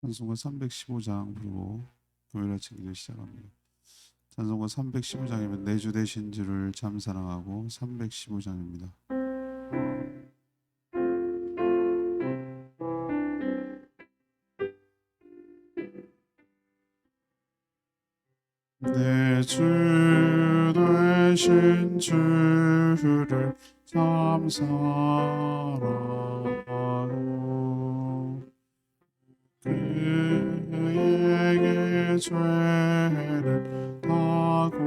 찬송가 315장 부르고 금요일 아침 기도 시작합니다. 찬송가 315장이면 내 주 되신 주를 참 사랑하고 315장입니다. 내 주 되신 주를 참 사랑하고 그에게 죄를 다고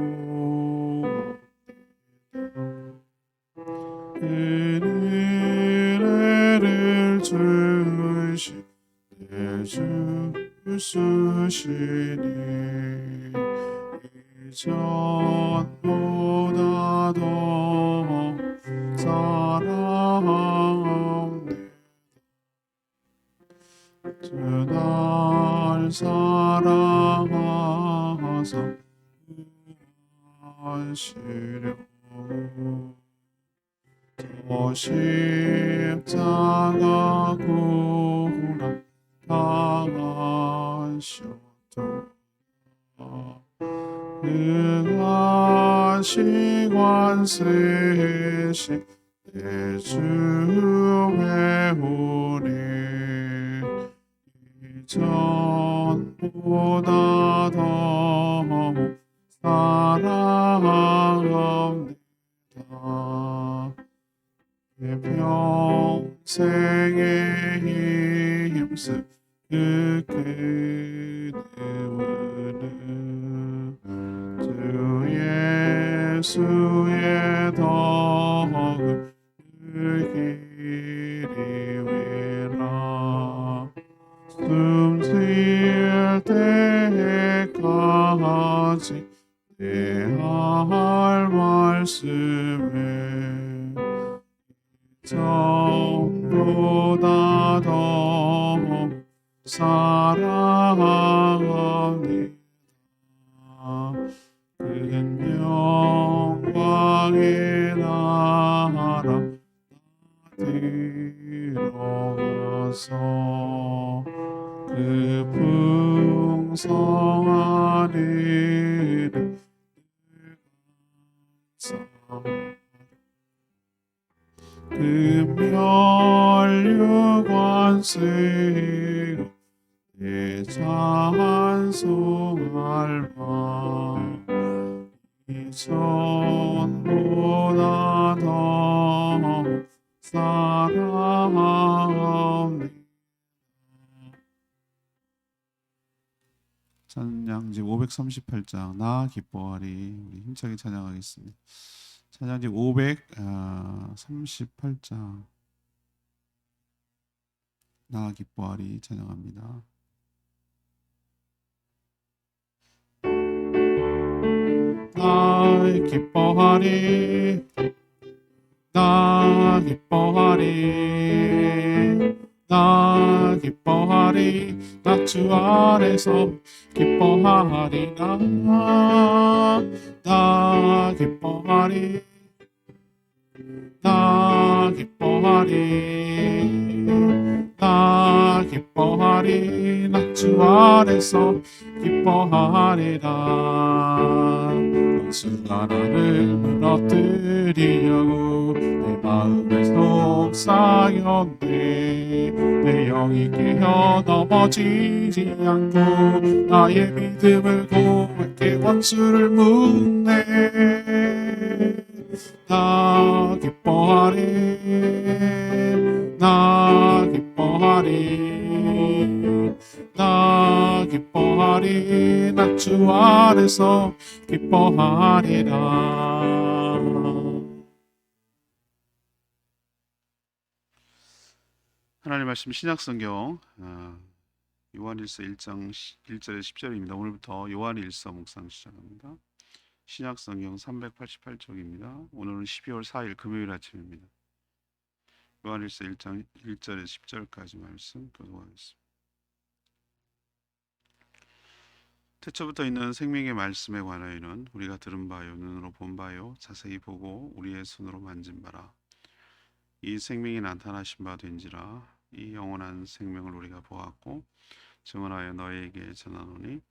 은혜를 주시 내 주 쓰시니 이전보다 더 사랑하옵네 주 날 사랑하사 구하시려고 저 십자가 고난 당하셨도다 그 하시관 세시 내 주 배우니 이전보다 더 사랑합니다 내 평생의 힘쓰 그 그대우는 주 예수의 덕을 길이 위라 숨질 때까지 내 할 말씀에 전보다 더 사랑합니다 큰 영광의 나라 들어가서 그 풍성한 은혜 금멸류관세로 내 찬송할 바 이전보다 더 사랑합니다 찬양집 538장 나 기뻐하리 우리 힘차게 찬양하겠습니다. 찬양집 538장 나 기뻐하리 찬양합니다. 나 기뻐하리 나 기뻐하리 나 기뻐하리 나 주 안에서 기뻐하리 나 기뻐하리 나 기뻐하리 나 기뻐하리 나 주 안에서 기뻐하리라 원수가 나를 무너뜨리려고 내 마음에 속삭였네 내 영이 깨어 넘어지지 않고 나의 믿음을 고백해 원수를 묻네 나 기뻐하리 나 기뻐하리 나 기뻐하리 나 주 안에서 기뻐하리라 하나님 말씀 신약성경 요한일서 1장 1절에 10절입니다. 오늘부터 요한일서 묵상 시작합니다. 신약성경 388쪽입니다. 오늘은 12월 4일 금요일 아침입니다. 요한일서 1장 1절에 10절까지 말씀 교독하겠습니다. 태초부터 있는 생명의 말씀에 관하여는 우리가 들은 바요 눈으로 본 바요 자세히 보고 우리의 손으로 만진 바라 이 생명이 나타나신 바 된지라 이 영원한 생명을 우리가 보았고 증언하여 너희에게 전하노니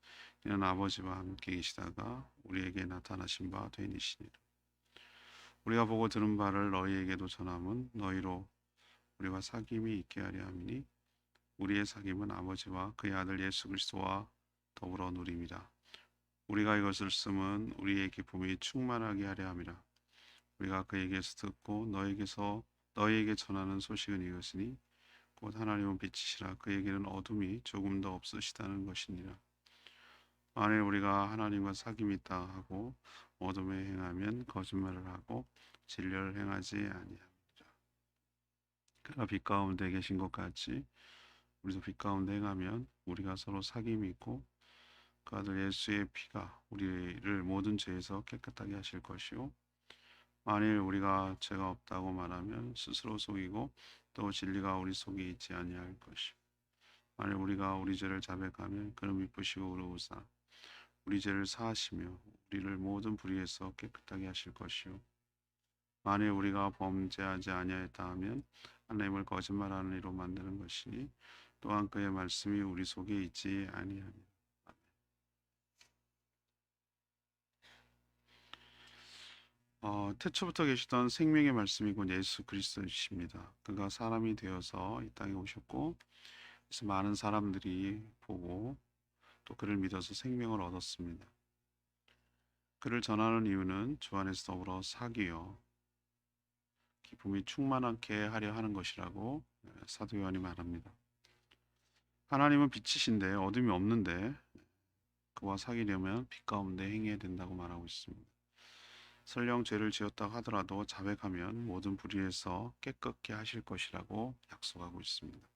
이는 아버지와 함께 계시다가 우리에게 나타나신 바 되니시니라. 우리가 보고 들은 바를 너희에게도 전함은 너희로 우리와 사귐이 있게 하려 함이니 우리의 사귐은 아버지와 그의 아들 예수 그리스도와 더불어 누림이라. 우리가 이것을 쓰면 우리의 기쁨이 충만하게 하려 함이라. 우리가 그에게서 듣고 너희에게 전하는 소식은 이것이니 곧 하나님은 빛이시라 그에게는 어둠이 조금 더 없으시다는 것이니라. 만일 우리가 하나님과 사귐이 있다 하고 어둠에 행하면 거짓말을 하고 진리를 행하지 아니함이라. 그가 빛 가운데 계신 것 같이 우리도 빛 가운데 행하면 우리가 서로 사귐이 있고 그 아들 예수의 피가 우리를 모든 죄에서 깨끗하게 하실 것이요 만일 우리가 죄가 없다고 말하면 스스로 속이고 또 진리가 우리 속에 있지 아니할 것이요 만일 우리가 우리 죄를 자백하면 그는 미쁘시고 의로우사 우리 죄를 사하시며 우리를 모든 불의에서 깨끗하게 하실 것이요 만일 우리가 범죄하지 아니하였다 하면 하나님을 거짓말하는 이로 만드는 것이니 또한 그의 말씀이 우리 속에 있지 아니하니. 태초부터 계시던 생명의 말씀이 곧 예수 그리스도이십니다. 그가 사람이 되어서 이 땅에 오셨고 그래서 많은 사람들이 보고 또 그를 믿어서 생명을 얻었습니다. 그를 전하는 이유는 주 안에서 더불어 사귀어 기쁨이 충만하게 하려 하는 것이라고 사도 요한이 말합니다. 하나님은 빛이신데 어둠이 없는데 그와 사귀려면 빛 가운데 행해야 된다고 말하고 있습니다. 설령 죄를 지었다 하더라도 자백하면 모든 불의에서 깨끗게 하실 것이라고 약속하고 있습니다.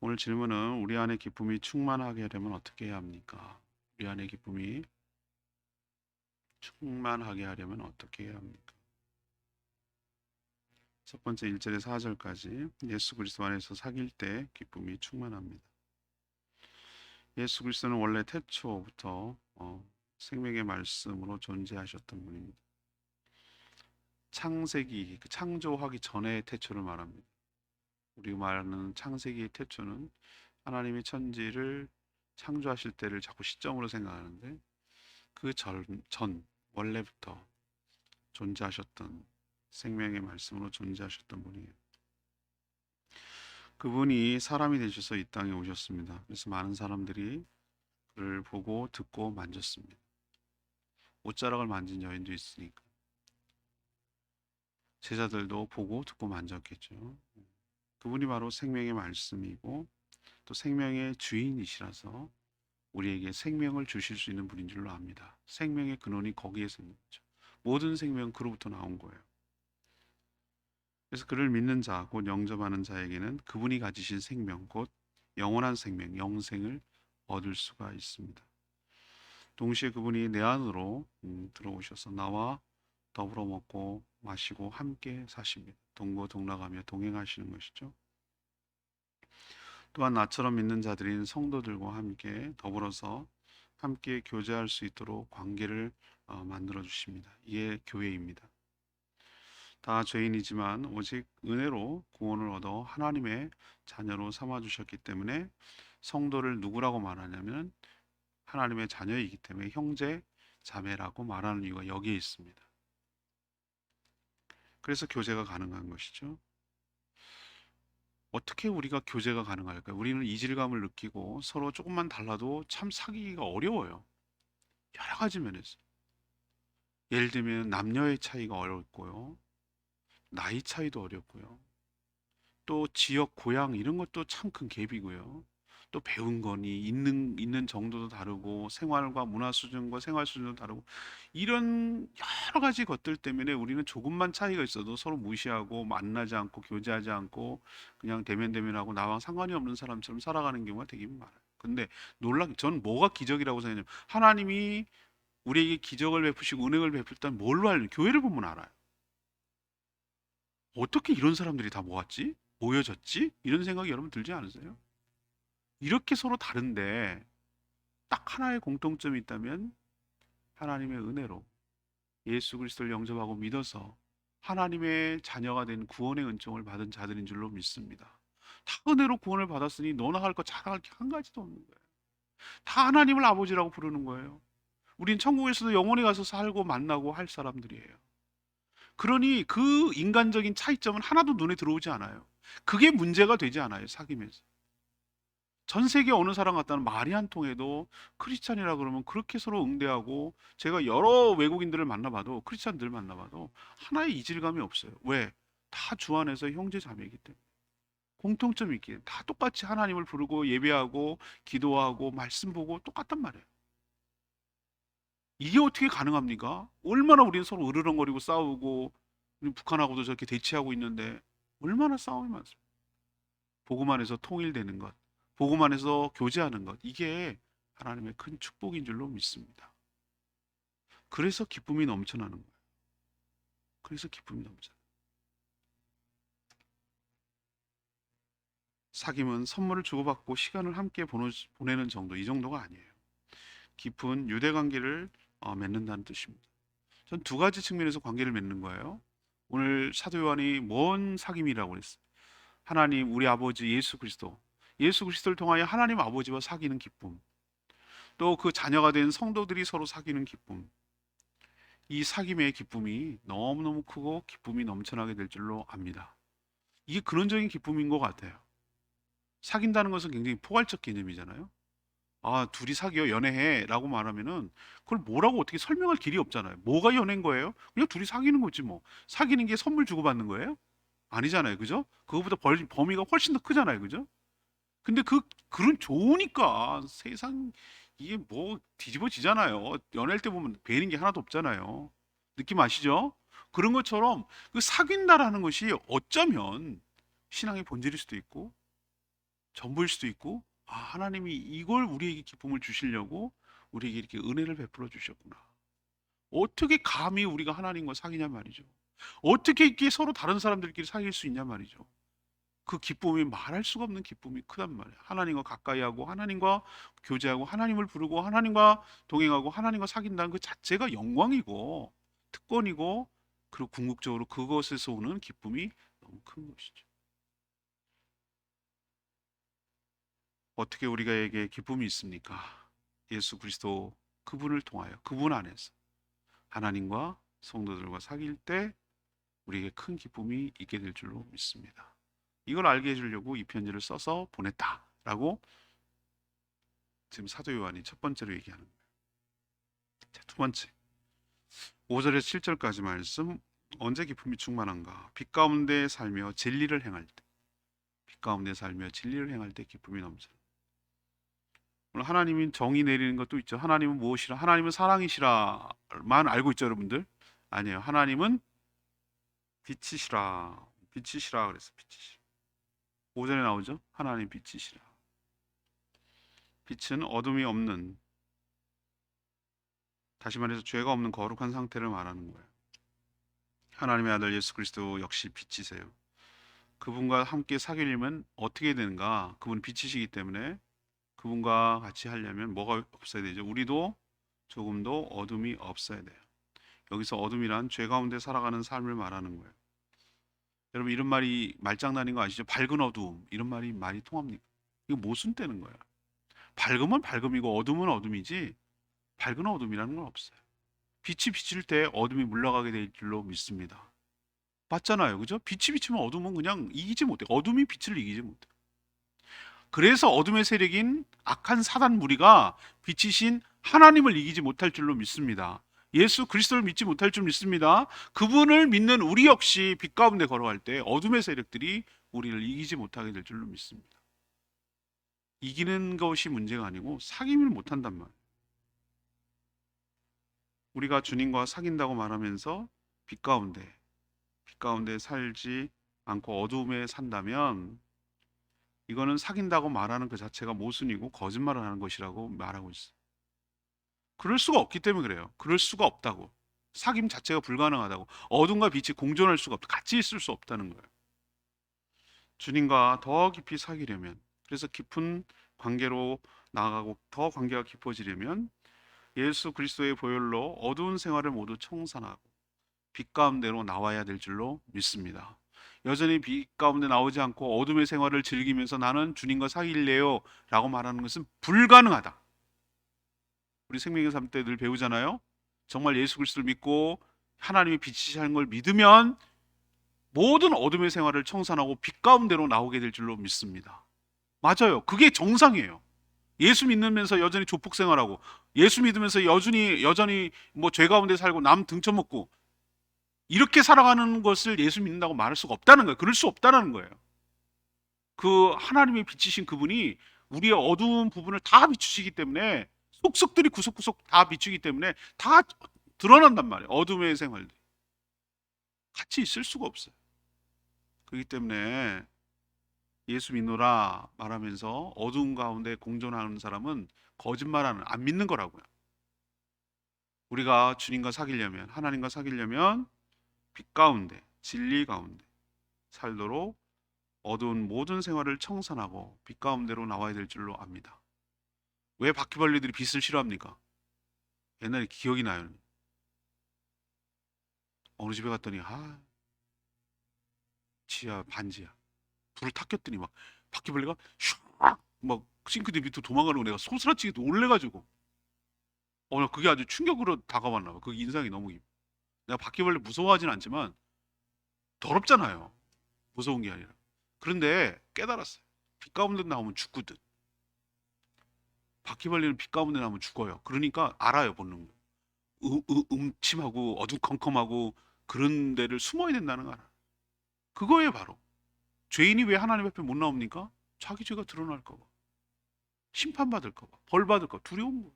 오늘 질문은 우리 안에 기쁨이 충만하게 하려면 어떻게 해야 합니까? 우리 안에 기쁨이 충만하게 하려면 어떻게 해야 합니까? 첫 번째 1절에 4절까지 예수 그리스도 안에서 사귈 때 기쁨이 충만합니다. 예수 그리스도는 원래 태초부터 생명의 말씀으로 존재하셨던 분입니다. 창세기, 창조하기 전의 태초를 말합니다. 우리가 말하는 창세기의 태초는 하나님이 천지를 창조하실 때를 자꾸 시점으로 생각하는데 그 전 원래부터 존재하셨던 생명의 말씀으로 존재하셨던 분이에요. 그분이 사람이 되셔서 이 땅에 오셨습니다. 그래서 많은 사람들이 그를 보고 듣고 만졌습니다. 옷자락을 만진 여인도 있으니까 제자들도 보고 듣고 만졌겠죠. 그분이 바로 생명의 말씀이고 또 생명의 주인이시라서 우리에게 생명을 주실 수 있는 분인 줄로 압니다. 생명의 근원이 거기에서 있는 거죠. 모든 생명은 그로부터 나온 거예요. 그래서 그를 믿는 자, 곧 영접하는 자에게는 그분이 가지신 생명, 곧 영원한 생명, 영생을 얻을 수가 있습니다. 동시에 그분이 내 안으로 들어오셔서 나와 더불어 먹고 마시고 함께 사십니다. 동거동락하며 동행하시는 것이죠. 또한 나처럼 믿는 자들인 성도들과 함께 더불어서 함께 교제할 수 있도록 관계를 만들어 주십니다. 이게 교회입니다. 다 죄인이지만 오직 은혜로 구원을 얻어 하나님의 자녀로 삼아 주셨기 때문에 성도를 누구라고 말하냐면 하나님의 자녀이기 때문에 형제, 자매라고 말하는 이유가 여기에 있습니다. 그래서 교제가 가능한 것이죠. 어떻게 우리가 교제가 가능할까요? 우리는 이질감을 느끼고 서로 조금만 달라도 참 사귀기가 어려워요. 여러 가지 면에서. 예를 들면 남녀의 차이가 어렵고요. 나이 차이도 어렵고요. 또 지역, 고향 이런 것도 참 큰 갭이고요. 또 배운 거니 있는 정도도 다르고 생활과 문화 수준과 생활 수준도 다르고 이런 여러 가지 것들 때문에 우리는 조금만 차이가 있어도 서로 무시하고 만나지 않고 교제하지 않고 그냥 대면대면하고 나와 상관이 없는 사람처럼 살아가는 경우가 되게 많아요. 근데 전 뭐가 기적이라고 생각하냐면 하나님이 우리에게 기적을 베푸시고 은혜를 베풀 때 뭘로 알면 교회를 보면 알아요. 어떻게 이런 사람들이 다 모여졌지? 이런 생각이 여러분 들지 않으세요? 이렇게 서로 다른데 딱 하나의 공통점이 있다면 하나님의 은혜로 예수 그리스도를 영접하고 믿어서 하나님의 자녀가 된 구원의 은총을 받은 자들인 줄로 믿습니다. 다 은혜로 구원을 받았으니 너나 할 거 자랑할 게 한 가지도 없는 거예요. 다 하나님을 아버지라고 부르는 거예요. 우린 천국에서도 영원히 가서 살고 만나고 할 사람들이에요. 그러니 그 인간적인 차이점은 하나도 눈에 들어오지 않아요. 그게 문제가 되지 않아요, 사귐에서. 전 세계 어느 사람 갖다는 말이 안 통해도 크리스찬이라 그러면 그렇게 서로 응대하고, 제가 여러 외국인들을 만나봐도, 크리스찬들 만나봐도 하나의 이질감이 없어요. 왜? 다 주 안에서 형제 자매이기 때문에. 공통점이 있기에 다 똑같이 하나님을 부르고 예배하고 기도하고 말씀 보고 똑같단 말이에요. 이게 어떻게 가능합니까? 얼마나 우리는 서로 으르렁거리고 싸우고, 북한하고도 저렇게 대치하고 있는데 얼마나 싸움이 많습니까? 복음 안에서 통일되는 것, 복음 안에서 교제하는 것, 이게 하나님의 큰 축복인 줄로 믿습니다. 그래서 기쁨이 넘쳐나는 거예요. 그래서 기쁨이 넘쳐나요. 사귐은 선물을 주고받고 시간을 함께 보내는 정도, 이 정도가 아니에요. 깊은 유대 관계를 맺는다는 뜻입니다. 전 두 가지 측면에서 관계를 맺는 거예요. 오늘 사도 요한이 뭔 사귐이라고 그랬어요? 하나님 우리 아버지 예수 그리스도, 예수 그리스도를 통하여 하나님 아버지와 사귀는 기쁨, 또 그 자녀가 된 성도들이 서로 사귀는 기쁨, 이 사귐의 기쁨이 너무너무 크고 기쁨이 넘쳐나게 될 줄로 압니다. 이게 근원적인 기쁨인 것 같아요. 사귄다는 것은 굉장히 포괄적 개념이잖아요. 아, 둘이 사귀어 연애해 라고 말하면은 그걸 뭐라고 어떻게 설명할 길이 없잖아요. 뭐가 연애인 거예요? 그냥 둘이 사귀는 거지 뭐. 사귀는 게 선물 주고받는 거예요? 아니잖아요, 그죠? 그거보다 범위가 훨씬 더 크잖아요, 그죠? 근데 그런 좋으니까 세상 이게 뭐 뒤집어지잖아요. 연애할 때 보면 배는 게 하나도 없잖아요. 느낌 아시죠? 그런 것처럼 그 사귄다라는 것이 어쩌면 신앙의 본질일 수도 있고 전부일 수도 있고, 아, 하나님이 이걸 우리에게 기쁨을 주시려고 우리에게 이렇게 은혜를 베풀어 주셨구나. 어떻게 감히 우리가 하나님과 사귀냐 말이죠. 어떻게 이렇게 서로 다른 사람들끼리 사귈 수 있냐 말이죠. 그 기쁨이 말할 수가 없는 기쁨이 크단 말이에요. 하나님과 가까이 하고 하나님과 교제하고 하나님을 부르고 하나님과 동행하고 하나님과 사귄다는 그 자체가 영광이고 특권이고, 그리고 궁극적으로 그것에서 오는 기쁨이 너무 큰 것이죠. 어떻게 우리가에게 기쁨이 있습니까? 예수 그리스도, 그분을 통하여 그분 안에서 하나님과 성도들과 사귈 때 우리에게 큰 기쁨이 있게 될 줄로 믿습니다. 이걸 알게 해주려고 이 편지를 써서 보냈다라고 지금 사도 요한이 첫 번째로 얘기하는 거예요. 자, 두 번째 5절에서 7절까지 말씀. 언제 기쁨이 충만한가? 빛 가운데 살며 진리를 행할 때, 빛 가운데 살며 진리를 행할 때 기쁨이 넘쳐요. 오늘 하나님이 정의 내리는 것도 있죠. 하나님은 무엇이라? 하나님은 사랑이시라만 알고 있죠, 여러분들? 아니에요. 하나님은 빛이시라. 빛이시라 그랬어. 빛이시라. 오전에 나오죠? 하나님 빛이시라. 빛은 어둠이 없는, 다시 말해서 죄가 없는 거룩한 상태를 말하는 거예요. 하나님의 아들 예수 그리스도 역시 빛이세요. 그분과 함께 사귀려면 어떻게 되는가? 그분은 빛이시기 때문에 그분과 같이 하려면 뭐가 없어야 되죠? 우리도 조금도 어둠이 없어야 돼요. 여기서 어둠이란 죄 가운데 살아가는 삶을 말하는 거예요. 여러분, 이런 말이 말장난인 거 아시죠? 밝은 어둠, 이런 말이 통합니까? 이거 무슨 때는 거야? 밝음은 밝음이고 어둠은 어둠이지 밝은 어둠이라는 건 없어요. 빛이 비칠 때 어둠이 물러가게 될 줄로 믿습니다. 맞잖아요, 그죠? 빛이 비치면 어둠은 그냥 이기지 못해. 어둠이 빛을 이기지 못해. 그래서 어둠의 세력인 악한 사단 무리가 빛이신 하나님을 이기지 못할 줄로 믿습니다. 예수 그리스도를 믿지 못할 줄 믿습니다. 그분을 믿는 우리 역시 빛 가운데 걸어갈 때 어둠의 세력들이 우리를 이기지 못하게 될 줄로 믿습니다. 이기는 것이 문제가 아니고 사귐을 못한단 말이에요. 우리가 주님과 사귄다고 말하면서 빛 가운데 살지 않고 어둠에 산다면 이거는 사귄다고 말하는 그 자체가 모순이고 거짓말을 하는 것이라고 말하고 있어요. 그럴 수가 없기 때문에 그래요. 그럴 수가 없다고. 사귐 자체가 불가능하다고. 어둠과 빛이 공존할 수가 없다. 같이 있을 수 없다는 거예요. 주님과 더 깊이 사귀려면, 그래서 깊은 관계로 나아가고 더 관계가 깊어지려면 예수 그리스도의 보혈로 어두운 생활을 모두 청산하고 빛 가운데로 나와야 될 줄로 믿습니다. 여전히 빛 가운데 나오지 않고 어둠의 생활을 즐기면서 나는 주님과 사귈래요 라고 말하는 것은 불가능하다. 우리 생명의 삶 때 늘 배우잖아요. 정말 예수 그리스도를 믿고 하나님의 빛이시는 걸 믿으면 모든 어둠의 생활을 청산하고 빛 가운데로 나오게 될 줄로 믿습니다. 맞아요. 그게 정상이에요. 예수 믿으면서 여전히 조폭 생활하고, 예수 믿으면서 여전히 뭐 죄 가운데 살고 남 등쳐먹고 이렇게 살아가는 것을 예수 믿는다고 말할 수가 없다는 거예요. 그럴 수 없다는 거예요. 그 하나님의 빛이신 그분이 우리의 어두운 부분을 다 비추시기 때문에, 속속들이 구석구석 다 비추기 때문에 다 드러난단 말이에요. 어둠의 생활들 같이 있을 수가 없어요. 그렇기 때문에 예수 믿노라 말하면서 어두운 가운데 공존하는 사람은 거짓말하는, 안 믿는 거라고요. 우리가 주님과 사귀려면, 하나님과 사귀려면 빛 가운데, 진리 가운데 살도록 어두운 모든 생활을 청산하고 빛 가운데로 나와야 될 줄로 압니다. 왜 바퀴벌레들이 빛을 싫어합니까? 옛날에 기억이 나요. 어느 집에 갔더니 지하 반지하 불을 탁 켰더니 막 바퀴벌레가 슉막 싱크대 밑으로 도망가는 거 내가 소스라치게 놀래가지고, 나 그게 아주 충격으로 다가왔나 봐. 그 인상이 너무 깊어. 내가 바퀴벌레 무서워하진 않지만 더럽잖아요. 무서운 게 아니라. 그런데 깨달았어요. 빛 가운데 나오면 죽거든. 바퀴벌레는 빛 가운데 나오면 죽어요. 그러니까 알아요, 본능으로. 음침하고 어두컴컴하고 그런 데를 숨어야 된다는 거 알아. 그거예요, 바로. 죄인이 왜 하나님 앞에 못 나옵니까? 자기 죄가 드러날까 봐. 심판받을까 봐. 벌받을까 봐. 두려운 거예요.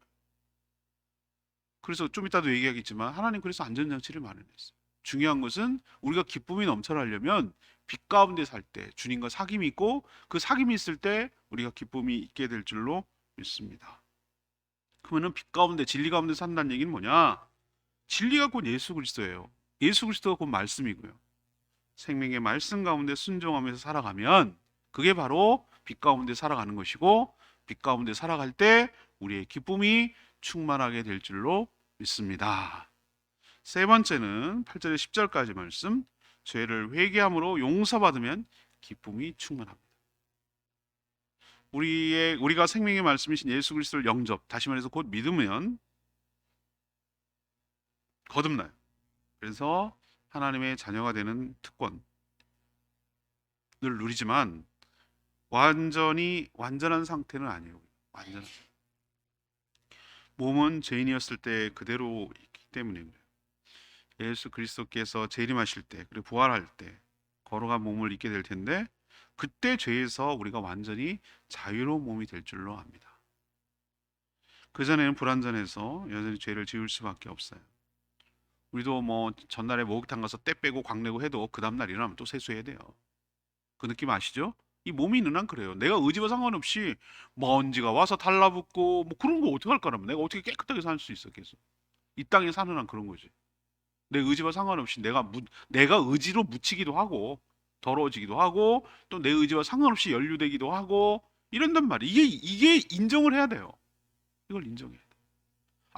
그래서 좀 이따도 얘기하겠지만 하나님 그래서 안전장치를 마련했어요. 중요한 것은 우리가 기쁨이 넘쳐나려면 빛 가운데 살 때, 주님과 사귐이 있고 그 사귐이 있을 때 우리가 기쁨이 있게 될 줄로 믿습니다. 그러면은 빛 가운데, 진리 가운데 산다는 얘기는 뭐냐? 진리가 곧 예수 그리스도예요. 예수 그리스도가 곧 말씀이고요. 생명의 말씀 가운데 순종하면서 살아가면 그게 바로 빛 가운데 살아가는 것이고, 빛 가운데 살아갈 때 우리의 기쁨이 충만하게 될 줄로 믿습니다. 세 번째는 8절에 10절까지 말씀, 죄를 회개함으로 용서받으면 기쁨이 충만합니다. 우리가 생명의 말씀이신 예수 그리스도를 영접, 다시 말해서 곧 믿으면 거듭나요. 그래서 하나님의 자녀가 되는 특권을 누리지만 완전한 상태는 아니에요. 완전한. 몸은 죄인이었을 때 그대로 있기 때문에 그래요. 예수 그리스도께서 재림하실 때, 그리고 부활할 때 걸어간 몸을 입게 될 텐데, 그때 죄에서 우리가 완전히 자유로운 몸이 될 줄로 압니다. 그전에는 불완전해서 여전히 죄를 지을 수밖에 없어요. 우리도 뭐 전날에 목욕탕 가서 때 빼고 광내고 해도 그 다음날 일어나면 또 세수해야 돼요. 그 느낌 아시죠? 이 몸이 있는 한 그래요. 내가 의지와 상관없이 먼지가 와서 달라붙고 뭐 그런 거 어떻게 할까라면 내가 어떻게 깨끗하게 살 수 있어 계속. 이 땅에 사는 한 그런 거지. 내 의지와 상관없이 내가 의지로 묻히기도 하고 더러워지기도 하고 또 내 의지와 상관없이 연루되기도 하고 이런단 말이에요. 이게 인정을 해야 돼요. 이걸 인정해야 돼.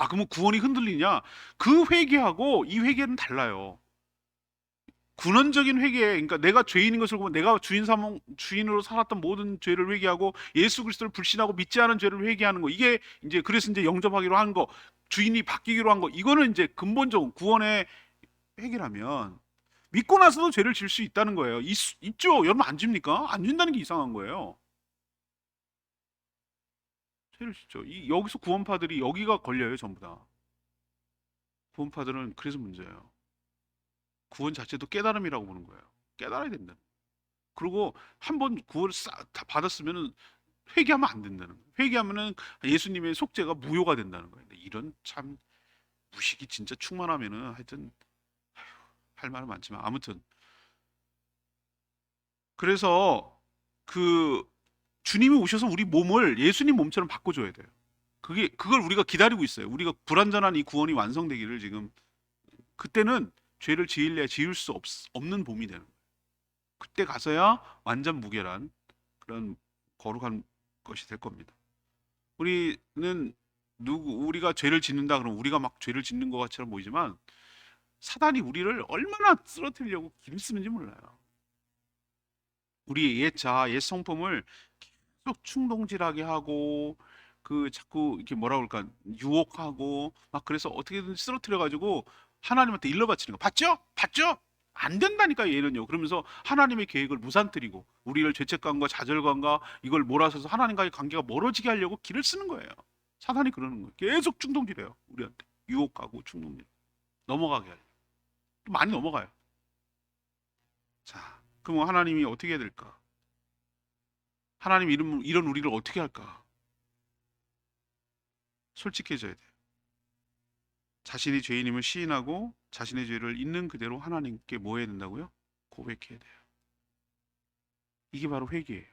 그러면 구원이 흔들리냐? 그 회개하고 이 회개는 달라요. 근원적인 회개, 그러니까 내가 죄인인 것을 보면 내가 주인으로 살았던 모든 죄를 회개하고 예수 그리스도를 불신하고 믿지 않은 죄를 회개하는 거, 이게 이제 그래서 이제 영접하기로 한 거, 주인이 바뀌기로 한 거, 이거는 이제 근본적인 구원의 회개라면 믿고 나서도 죄를 질 수 있다는 거예요. 있죠? 여러분 안 집니까? 안 진다는 게 이상한 거예요. 죄를 짓죠. 여기서 구원파들이 여기가 걸려요, 전부 다. 구원파들은 그래서 문제예요. 구원 자체도 깨달음이라고 보는 거예요. 깨달아야 된다. 그리고 한번 구원을 싹 다 받았으면은 회개하면 안 된다는 거예요. 회개하면은 예수님의 속죄가 무효가 된다는 거예요. 이런 참 무식이 진짜 충만하면은 하여튼 할 말은 많지만 아무튼, 그래서 그 주님이 오셔서 우리 몸을 예수님 몸처럼 바꿔줘야 돼요. 그걸 우리가 기다리고 있어요. 우리가 불완전한 이 구원이 완성되기를 지금. 그때는 죄를 지을래야 지을 수 없는 몸이 되는 거예요. 그때 가서야 완전 무결한 그런 거룩한 것이 될 겁니다. 우리가 죄를 짓는다 그러면 우리가 막 죄를 짓는 것 같처럼 보이지만 사단이 우리를 얼마나 쓰러뜨리려고 기름 쓰는지 몰라요. 우리의 옛 자아, 옛 성품을 계속 충동질하게 하고 자꾸 이렇게 뭐라 그럴까 유혹하고 막 그래서 어떻게든 쓰러뜨려 가지고 하나님한테 일러 바치는 거. 봤죠? 봤죠? 안 된다니까 얘는요. 그러면서 하나님의 계획을 무산뜨리고 우리를 죄책감과 좌절감과 이걸 몰아서서 하나님과의 관계가 멀어지게 하려고 길을 쓰는 거예요. 사단이 그러는 거예요. 계속 충동질해요. 우리한테 유혹하고 충동질 넘어가게 하려고. 많이 넘어가요. 자, 그럼 하나님이 어떻게 해야 될까? 하나님 이런 우리를 어떻게 할까? 솔직해져야 돼요. 자신이 죄인임을 시인하고 자신의 죄를 있는 그대로 하나님께 뭐 해야 된다고요? 고백해야 돼요. 이게 바로 회개예요.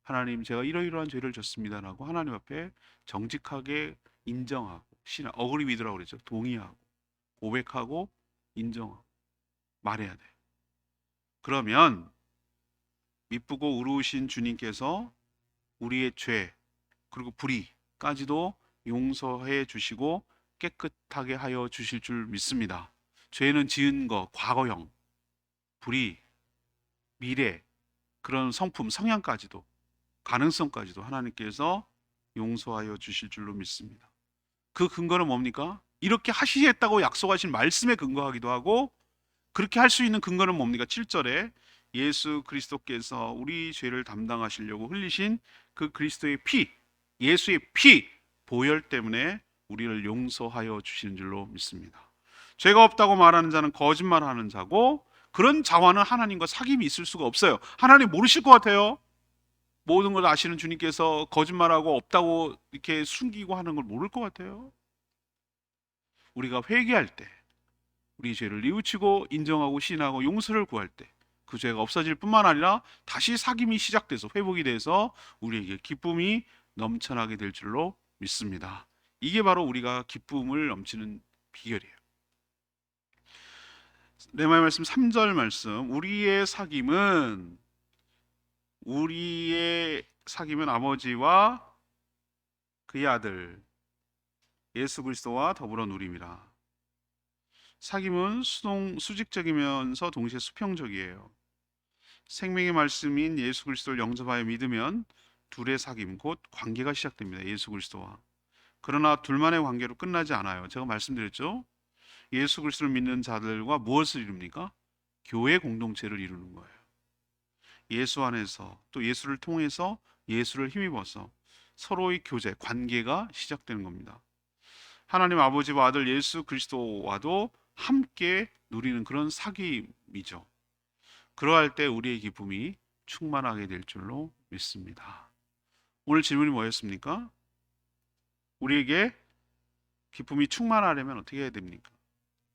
하나님, 제가 이러이러한 죄를 졌습니다라고 하나님 앞에 정직하게 인정하고 어그리 위드라고 그랬죠. 동의하고 고백하고 인정하고 말해야 돼요. 그러면 미쁘고 의로우신 주님께서 우리의 죄 그리고 불의까지도 용서해 주시고 깨끗하게 하여 주실 줄 믿습니다. 죄는 지은 거, 과거형, 불의, 미래, 그런 성품, 성향까지도, 가능성까지도 하나님께서 용서하여 주실 줄로 믿습니다. 그 근거는 뭡니까? 이렇게 하시겠다고 약속하신 말씀에 근거하기도 하고, 그렇게 할 수 있는 근거는 뭡니까? 7절에 예수 그리스도께서 우리 죄를 담당하시려고 흘리신 그 그리스도의 피, 예수의 피, 보혈 때문에 우리를 용서하여 주시는 줄로 믿습니다. 죄가 없다고 말하는 자는 거짓말하는 자고, 그런 자와는 하나님과 사귐이 있을 수가 없어요. 하나님 모르실 것 같아요. 모든 걸 아시는 주님께서 거짓말하고 없다고 이렇게 숨기고 하는 걸 모를 것 같아요. 우리가 회개할 때, 우리 죄를 뉘우치고 인정하고 시인하고 용서를 구할 때 그 죄가 없어질 뿐만 아니라 다시 사귐이 시작돼서 회복이 돼서 우리에게 기쁨이 넘쳐나게 될 줄로 믿습니다. 이게 바로 우리가 기쁨을 넘치는 비결이에요. 레마의 말씀 3절 말씀, 우리의 사귐은 아버지와 그의 아들 예수 그리스도와 더불어 누림이라. 사귐은 수직적이면서 동시에 수평적이에요. 생명의 말씀인 예수 그리스도를 영접하여 믿으면 둘의 사귐, 곧 관계가 시작됩니다. 예수 그리스도와. 그러나 둘만의 관계로 끝나지 않아요. 제가 말씀드렸죠. 예수 그리스도를 믿는 자들과 무엇을 이룹니까? 교회 공동체를 이루는 거예요. 예수 안에서 또 예수를 통해서 예수를 힘입어서 서로의 교제, 관계가 시작되는 겁니다. 하나님 아버지와 아들 예수 그리스도와도 함께 누리는 그런 사귐이죠. 그러할 때 우리의 기쁨이 충만하게 될 줄로 믿습니다. 오늘 질문이 뭐였습니까? 우리에게 기쁨이 충만하려면 어떻게 해야 됩니까?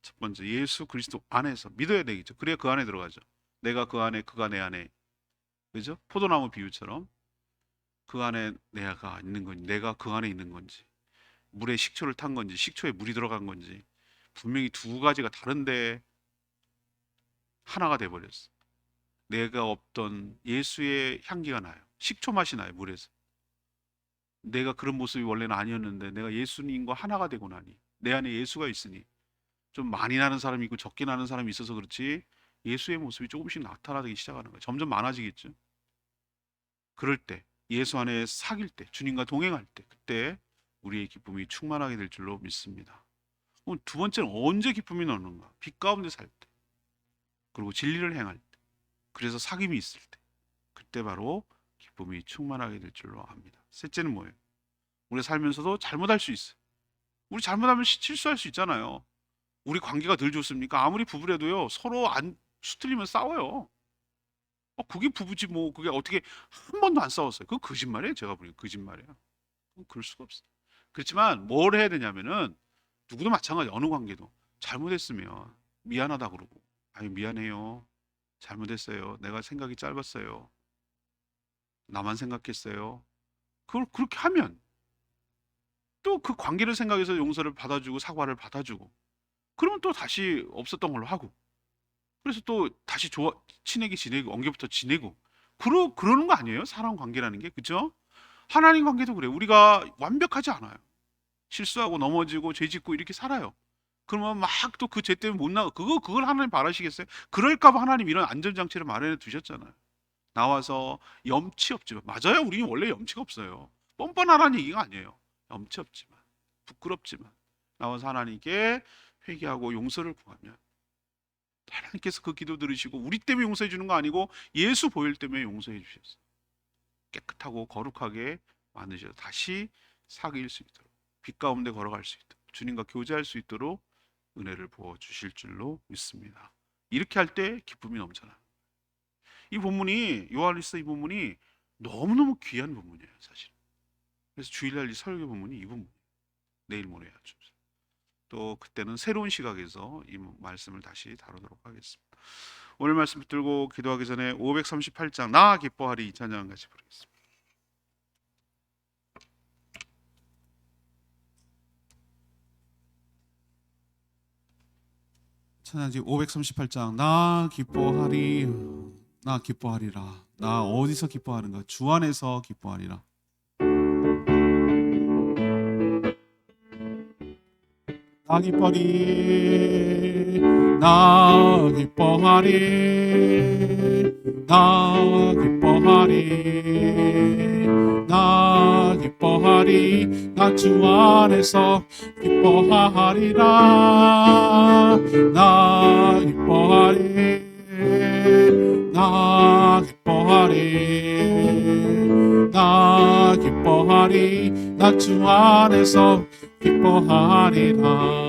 첫 번째, 예수 그리스도 안에서 믿어야 되겠죠. 그래야 그 안에 들어가죠. 내가 그 안에, 그가 내 안에, 그죠? 포도나무 비유처럼 그 안에 내가 있는 건지, 내가 그 안에 있는 건지, 물에 식초를 탄 건지, 식초에 물이 들어간 건지, 분명히 두 가지가 다른데 하나가 돼버렸어. 내가 없던 예수의 향기가 나요. 식초 맛이 나요, 물에서. 내가 그런 모습이 원래는 아니었는데 내가 예수님과 하나가 되고 나니, 내 안에 예수가 있으니, 좀 많이 나는 사람이 있고 적게 나는 사람이 있어서 그렇지 예수의 모습이 조금씩 나타나기 시작하는 거예요. 점점 많아지겠죠. 그럴 때, 예수 안에 사귈 때, 주님과 동행할 때, 그때 우리의 기쁨이 충만하게 될 줄로 믿습니다. 그럼 두 번째는 언제 기쁨이 나는가? 빛 가운데 살 때, 그리고 진리를 행할 때, 그래서 사귐이 있을 때, 그때 바로 기쁨이 충만하게 될 줄로 압니다. 셋째는 뭐예요? 우리 살면서도 잘못할 수 있어요. 우리 잘못하면 실수할 수 있잖아요. 우리 관계가 덜 좋습니까? 아무리 부부래도요, 서로 안 수틀리면 싸워요. 그게 부부지 뭐. 그게 어떻게 한 번도 안 싸웠어요. 그거 거짓말이에요. 제가 보기엔 거짓말이에요. 그럴 수가 없어요. 그렇지만 뭘 해야 되냐면은, 누구도 마찬가지, 어느 관계도 잘못했으면 미안하다 그러고, 아니 미안해요, 잘못했어요, 내가 생각이 짧았어요, 나만 생각했어요. 그걸 그렇게 하면 또 그 관계를 생각해서 용서를 받아주고 사과를 받아주고, 그러면 또 다시 없었던 걸로 하고, 그래서 또 다시 친하게 지내고 언제부터 지내고, 그러는 거 아니에요? 사람 관계라는 게. 그죠? 하나님 관계도 그래요. 우리가 완벽하지 않아요. 실수하고 넘어지고 죄 짓고 이렇게 살아요. 그러면 막 또 그 죄 때문에 못 나가. 그걸 하나님 바라시겠어요? 그럴까 봐 하나님 이런 안전장치를 마련해 두셨잖아요. 나와서 염치 없지만, 맞아요, 우리는 원래 염치가 없어요. 뻔뻔하라는 얘기가 아니에요. 염치 없지만, 부끄럽지만 나와서 하나님께 회개하고 용서를 구하면 하나님께서 그 기도 들으시고, 우리 때문에 용서해 주는 거 아니고 예수 보혈 때문에 용서해 주셨어요. 깨끗하고 거룩하게 만드셔서 다시 사귈 수 있도록, 빛 가운데 걸어갈 수 있도록, 주님과 교제할 수 있도록 은혜를 부어 주실 줄로 믿습니다. 이렇게 할 때 기쁨이 넘쳐나. 이 본문이, 요한일서 이 본문이 너무너무 귀한 본문이에요, 사실. 그래서 주일날 이 설교 본문이 이 본문. 내일 모레 하죠. 또 그때는 새로운 시각에서 이 말씀을 다시 다루도록 하겠습니다. 오늘 말씀 붙들고 기도하기 전에 538장 나 기뻐하리 찬양 같이 부르겠습니다. 찬양지 538장 나 기뻐하리, 나 기뻐하리라. 나 어디서 기뻐하는가? 주 안에서 기뻐하리라. 나 기뻐하리, 나 기뻐하리, 나 기뻐하리, 나 기뻐하리. 나 주 안에서 기뻐하리라. 나 기뻐하리, 나 기뻐하리, 나 기뻐하리. 나 주 안에서 기뻐하리라.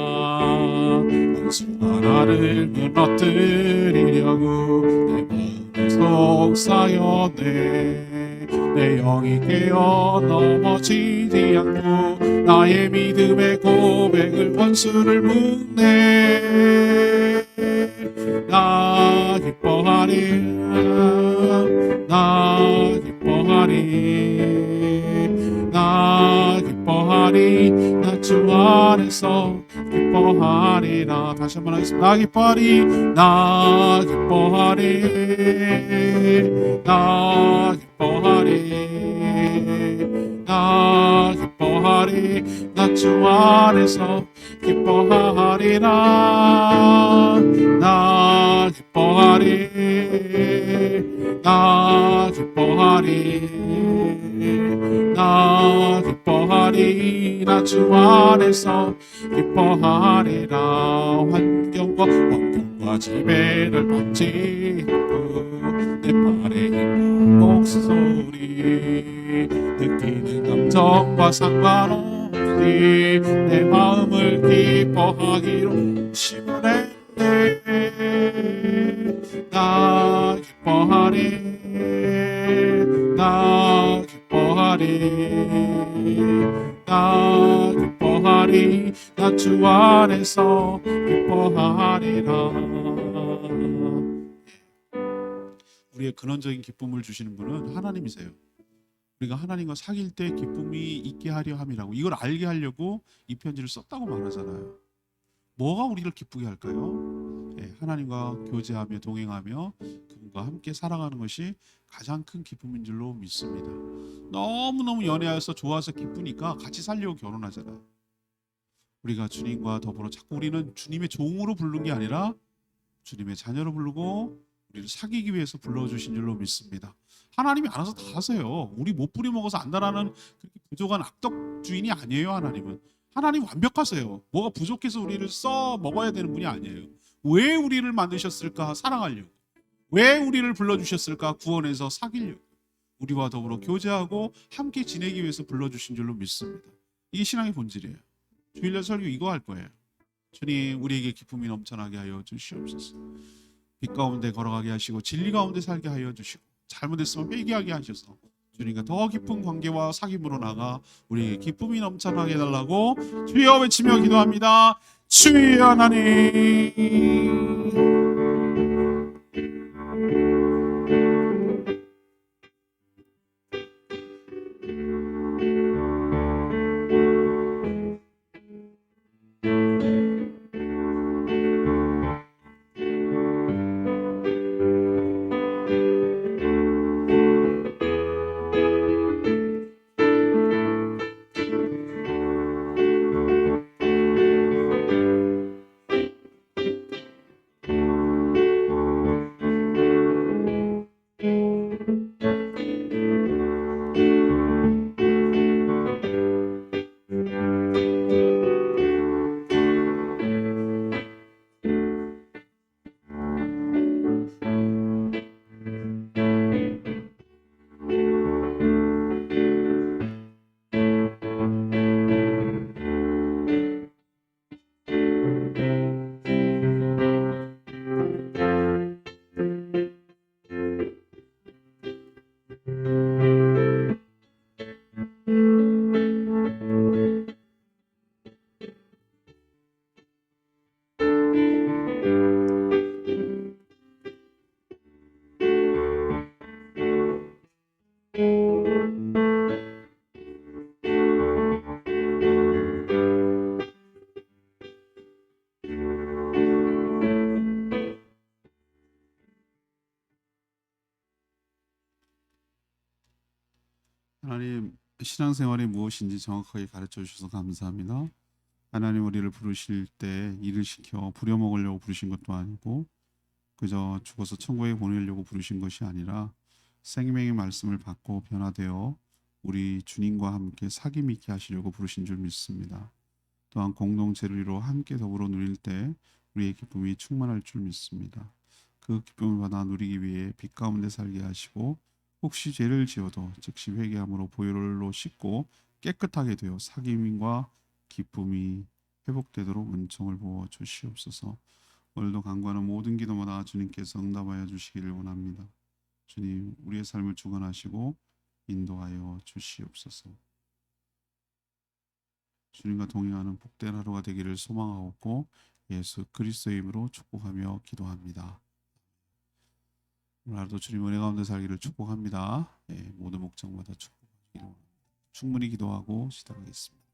원수 하나를 무너뜨리려고 내 마음을 속삭였네. 내 영이 깨어 넘어지지 않고 나의 믿음의 고백을 원수를 묻네. 나 기뻐하리, 나 기뻐하리, 나 기뻐하리. 나 주 안에서 기뻐하리라. 다시 한번 하겠습니다. 나 기뻐하리, 나 기뻐하리, 나 기뻐하리, 나 기뻐하리. 나 주 안에서 기뻐하리라. 나 기뻐하리, 나 기뻐하리, 나 기뻐하리. 나 주 안에서 기뻐하리라. 환경과 지배를 받지 않고 내 발에 있는 목소리 느끼는 감정과 상관없이 내 마음을 기뻐하기로 심을 했네. 나 기뻐하리, 나 기뻐하리, 나 기뻐하리. 나 주 안에서 기뻐하리라. 우리의 근원적인 기쁨을 주시는 분은 하나님이세요. 우리가 하나님과 사귈 때 기쁨이 있게 하려 함이라고, 이걸 알게 하려고 이 편지를 썼다고 말하잖아요. 뭐가 우리를 기쁘게 할까요? 하나님과 교제하며 동행하며 그분과 함께 살아가는 것이 가장 큰 기쁨인 줄로 믿습니다. 너무너무 연애해서 좋아서 기쁘니까 같이 살려고 결혼하잖아요. 우리가 주님과 더불어 자꾸 우리는 주님의 종으로 부른 게 아니라 주님의 자녀로 부르고 우리를 사귀기 위해서 불러주신 줄로 믿습니다. 하나님이 알아서 다 하세요. 우리 못 부려먹어서 안다라는 그렇게 부족한 악덕주인이 아니에요. 하나님 완벽하세요. 뭐가 부족해서 우리를 써 먹어야 되는 분이 아니에요. 왜 우리를 만드셨을까? 사랑하려고. 왜 우리를 불러주셨을까? 구원해서 사귀려고. 우리와 더불어 교제하고 함께 지내기 위해서 불러주신 줄로 믿습니다. 이게 신앙의 본질이에요. 주일날 설교 이거 할 거예요. 주님, 우리에게 기쁨이 넘쳐나게 하여 주시옵소서. 빛 가운데 걸어가게 하시고 진리 가운데 살게 하여 주시고, 잘못했으면 회개하게 하셔서 주님과 더 깊은 관계와 사귐으로 나가 우리에게 기쁨이 넘쳐나게 해달라고 주여 외치며 기도합니다. 주여 하나님, 하나님, 신앙생활이 무엇인지 정확하게 가르쳐 주셔서 감사합니다. 하나님, 우리를 부르실 때 일을 시켜 부려먹으려고 부르신 것도 아니고 그저 죽어서 천국에 보내려고 부르신 것이 아니라 생명의 말씀을 받고 변화되어 우리 주님과 함께 사귐 있게 하시려고 부르신 줄 믿습니다. 또한 공동체를 이루어 함께 더불어 누릴 때 우리의 기쁨이 충만할 줄 믿습니다. 그 기쁨을 받아 누리기 위해 빛 가운데 살게 하시고 혹시 죄를 지어도 즉시 회개함으로 보혈로 씻고 깨끗하게 되어 사귐과 기쁨이 회복되도록 은총을 부어 주시옵소서. 오늘도 간구하는 모든 기도마다 주님께서 응답하여 주시기를 원합니다. 주님, 우리의 삶을 주관하시고 인도하여 주시옵소서. 주님과 동행하는 복된 하루가 되기를 소망하옵고 예수 그리스도의 이름으로 축복하며 기도합니다. 오늘 하루도 주님 은혜 가운데 살기를 축복합니다. 모든 목적마다 축복하기를 원합니다. 충분히 기도하고 시작하겠습니다.